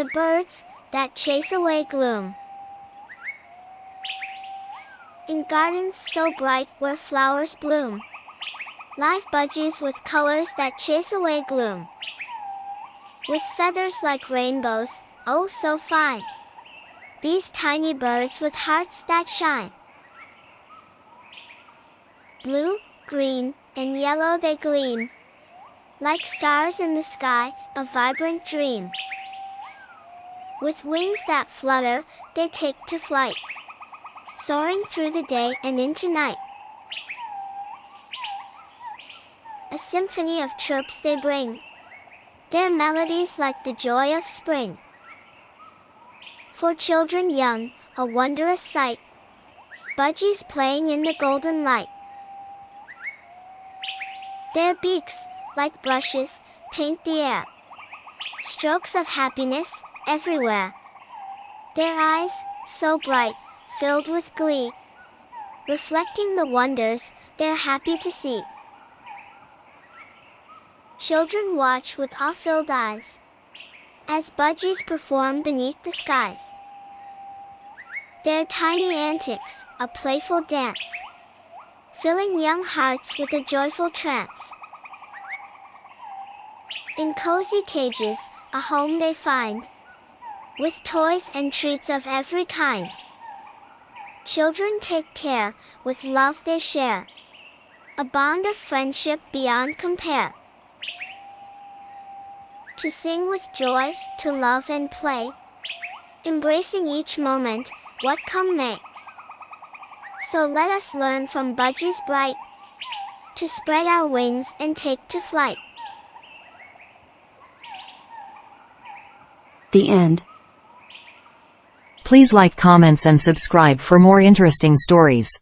the birds that chase away gloom. In gardens so bright where flowers bloom, live budgies with colors that chase away gloom. With feathers like rainbows, oh so fine, these tiny birds with hearts that shine. Blue, green, and yellow they gleam, like stars in the sky, a vibrant dream. With wings that flutter, they take to flight, soaring through the day and into night. A symphony of chirps they bring, their melodies like the joy of spring. For children young, a wondrous sight, budgies playing in the golden light. Their beaks, like brushes, paint the air, strokes of happiness everywhere. Their eyes, so bright, filled with glee, reflecting the wonders they're happy to see. Children watch with awe-filled eyes as budgies perform beneath the skies. Their tiny antics, a playful dance, filling young hearts with a joyful trance. In cozy cages, a home they find, with toys and treats of every kind. Children take care, with love they share, a bond of friendship beyond compare. To sing with joy, to love and play, embracing each moment, what come may. So let us learn from budgies bright, to spread our wings and take to flight. The end. Please like, comments and subscribe for more interesting stories.